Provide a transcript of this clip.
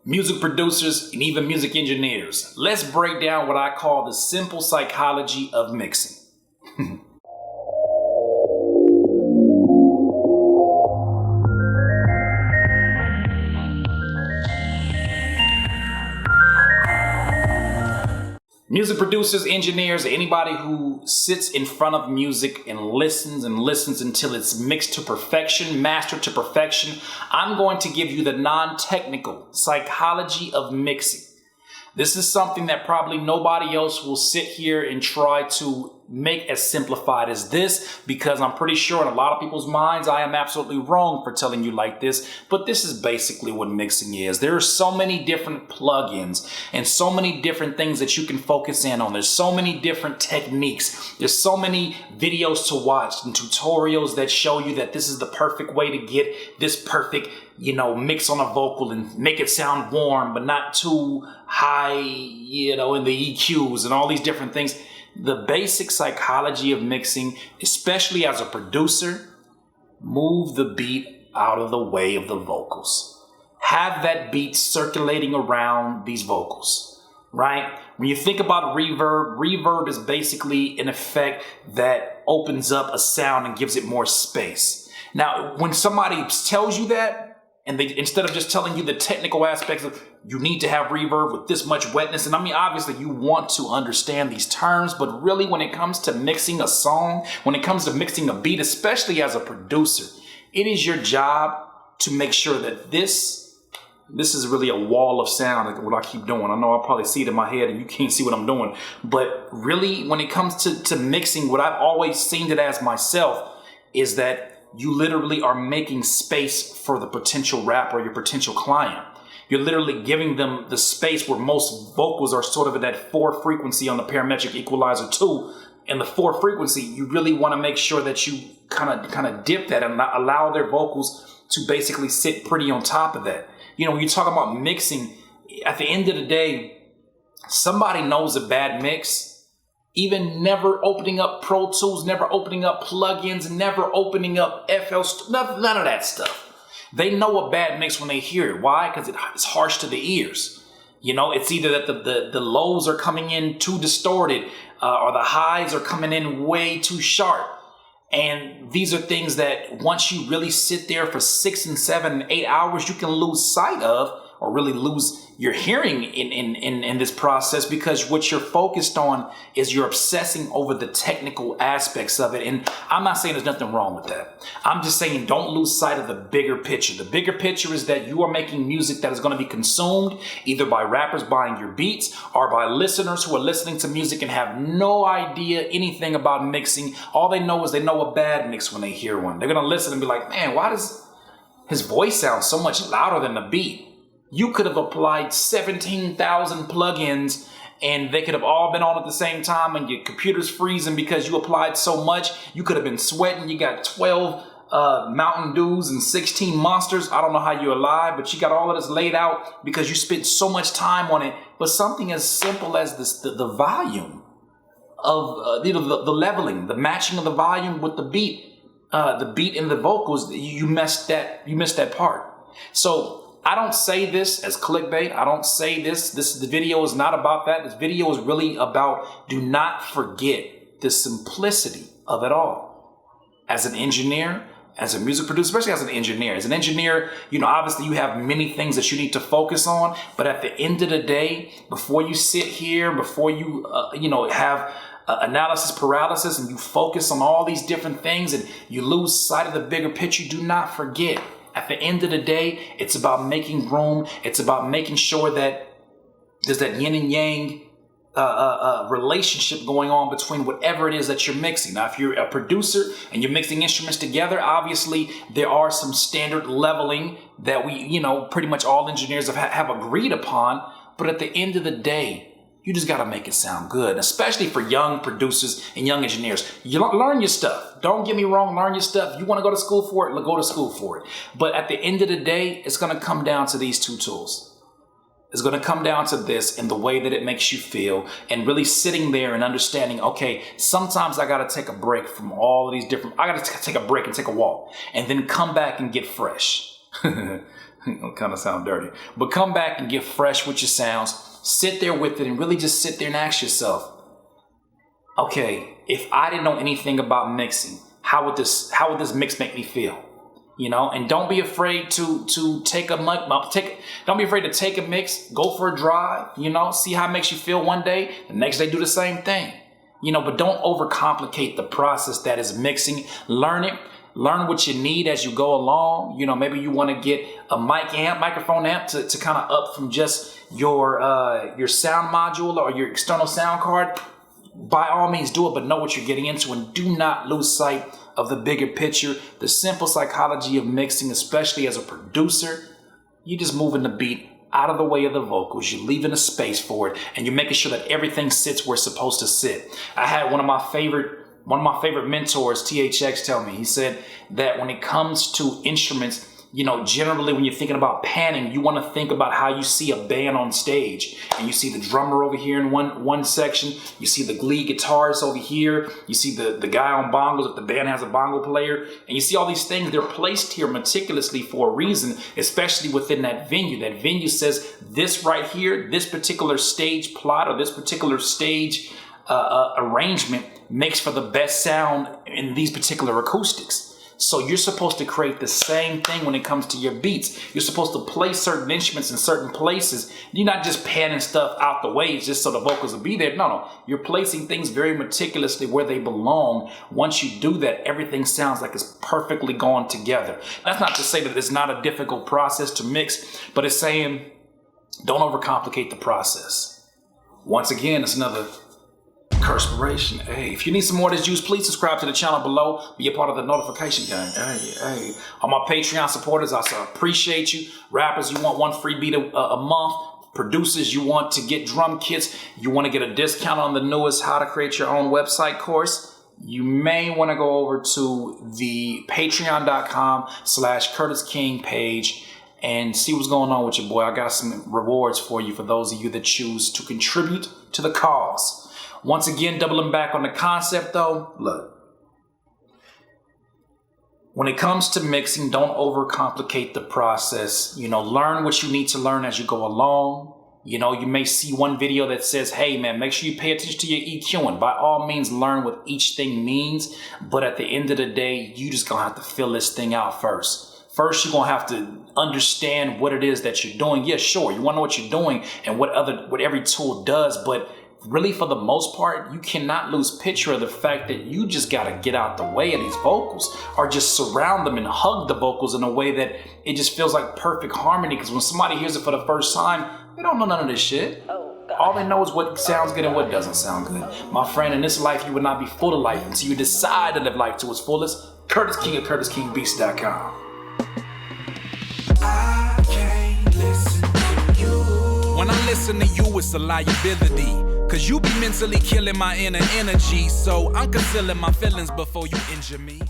music producers, and even music engineers. Let's break down what I call the simple psychology of mixing. Music producers, engineers, anybody who sits in front of music and listens until it's mixed to perfection, mastered to perfection, I'm going to give you the non-technical psychology of mixing. This is something that probably nobody else will sit here and try to make as simplified as this, because I'm pretty sure in a lot of people's minds I am absolutely wrong for telling you like this, but this is basically what mixing is. There are so many different plugins and so many different things that you can focus in on. There's so many different techniques. There's so many videos to watch and tutorials that show you that this is the perfect way to get this perfect, mix on a vocal and make it sound warm, but not too high, in the EQs and all these different things. The basic psychology of mixing, especially as a producer, move the beat out of the way of the vocals. Have that beat circulating around these vocals, right? When you think about reverb is basically an effect that opens up a sound and gives it more space. Now, when somebody tells you that, and they, instead of just telling you the technical aspects of you need to have reverb with this much wetness, and I mean, obviously you want to understand these terms, but really when it comes to mixing a song, when it comes to mixing a beat, especially as a producer, it is your job to make sure that this is really a wall of sound, like what I keep doing. I know I'll probably see it in my head and you can't see what I'm doing, but really when it comes to mixing, what I've always seen it as myself is that you literally are making space for the potential rapper, your potential client. You're literally giving them the space where most vocals are sort of at that 4 frequency on the parametric equalizer 2. And the 4 frequency, you really want to make sure that you kind of dip that and not allow their vocals to basically sit pretty on top of that. When you talk about mixing, at the end of the day, somebody knows a bad mix. Even never opening up Pro Tools, never opening up plugins, never opening up none of that stuff. They know a bad mix when they hear it. Why? Because it's harsh to the ears. It's either that the lows are coming in too distorted or the highs are coming in way too sharp. And these are things that once you really sit there for 6 and 7 and 8 hours, you can lose sight of or really lose your hearing in this process, because what you're focused on is you're obsessing over the technical aspects of it. And I'm not saying there's nothing wrong with that. I'm just saying don't lose sight of the bigger picture. The bigger picture is that you are making music that is going to be consumed either by rappers buying your beats or by listeners who are listening to music and have no idea anything about mixing. All they know is they know a bad mix when they hear one. They're going to listen and be like, man, why does his voice sound so much louder than the beat? You could have applied 17,000 plugins and they could have all been on at the same time and your computer's freezing because you applied so much. You could have been sweating. You got 12 Mountain Dews and 16 Monsters. I don't know how you're alive, but you got all of this laid out because you spent so much time on it. But something as simple as the volume of the leveling, the matching of the volume with the beat and the vocals, you missed that part. So I don't say this as clickbait. I don't say the video is not about that. This video is really about, do not forget the simplicity of it all. As an engineer, as a music producer, especially as an engineer. As an engineer, obviously you have many things that you need to focus on, but at the end of the day, before you sit here, before you, have analysis paralysis and you focus on all these different things and you lose sight of the bigger picture, do not forget. At the end of the day, it's about making room. It's about making sure that there's that yin and yang relationship going on between whatever it is that you're mixing. Now, if you're a producer and you're mixing instruments together, obviously there are some standard leveling that we, pretty much all engineers have agreed upon. But at the end of the day, you just got to make it sound good, especially for young producers and young engineers. You learn your stuff. Don't get me wrong, learn your stuff. You want to go to school for it, go to school for it. But at the end of the day, it's going to come down to these 2 tools. It's going to come down to this and the way that it makes you feel, and really sitting there and understanding, okay, sometimes I got to take a break from all of these different, I got to take a break and take a walk and then come back and get fresh. It'll kind of sound dirty. But come back and get fresh with your sounds. Sit there with it and really just sit there and ask yourself, okay, if I didn't know anything about mixing, how would this mix make me feel? You know, and don't be afraid to take a don't be afraid to take a mix, go for a drive, you know, see how it makes you feel one day, the next day do the same thing. You know, but don't overcomplicate the process that is mixing. Learn it. Learn what you need as you go along. You know, maybe you want to get a microphone amp to kind of up from just your sound module or your external sound card. By all means do it, but know what you're getting into and do not lose sight of the bigger picture, the simple psychology of mixing, especially as a producer. You just moving the beat out of the way of the vocals. You're leaving a space for it, and you're making sure that everything sits where it's supposed to sit. I had one of my favorite mentors, THX, tell me. He said that when it comes to instruments, you know, generally when you're thinking about panning, you want to think about how you see a band on stage, and you see the drummer over here in one section, you see the lead guitarist over here, you see the guy on bongos if the band has a bongo player, and you see all these things. They're placed here meticulously for a reason, especially within that venue. That venue says this right here, this particular stage plot or this particular stage arrangement makes for the best sound in these particular acoustics. So you're supposed to create the same thing when it comes to your beats. You're supposed to place certain instruments in certain places. You're not just panning stuff out the way just so the vocals will be there. No. You're placing things very meticulously where they belong. Once you do that, everything sounds like it's perfectly gone together. That's not to say that it's not a difficult process to mix, but it's saying don't overcomplicate the process. Once again, it's another Curspiration. Hey, if you need some more of this juice, please subscribe to the channel below. Be a part of the notification gang. Hey. All my Patreon supporters, I appreciate you. Rappers, you want one free beat a month. Producers, you want to get drum kits. You want to get a discount on the newest How to Create Your Own Website course. You may want to go over to the patreon.com/Curtis King page and see what's going on with your boy. I got some rewards for you for those of you that choose to contribute to the cause. Once again, doubling back on the concept though, look, when it comes to mixing, don't overcomplicate the process. You know, learn what you need to learn as you go along. You know, you may see one video that says, hey man, make sure you pay attention to your EQing. By all means, learn what each thing means. But at the end of the day, you just gonna have to fill this thing out first. First, you're gonna have to understand what it is that you're doing. Yeah, sure, you wanna know what you're doing and what every tool does, but really, for the most part, you cannot lose picture of the fact that you just got to get out the way of these vocals or just surround them and hug the vocals in a way that it just feels like perfect harmony. Because when somebody hears it for the first time, they don't know none of this shit. All they know is what sounds good and what doesn't sound good. My friend, in this life, you would not be full of life until you decide to live life to its fullest. Curtis King at CurtisKingBeats.com. When I listen to you, it's a liability. Cause you be mentally killing my inner energy. So I'm concealing my feelings before you injure me.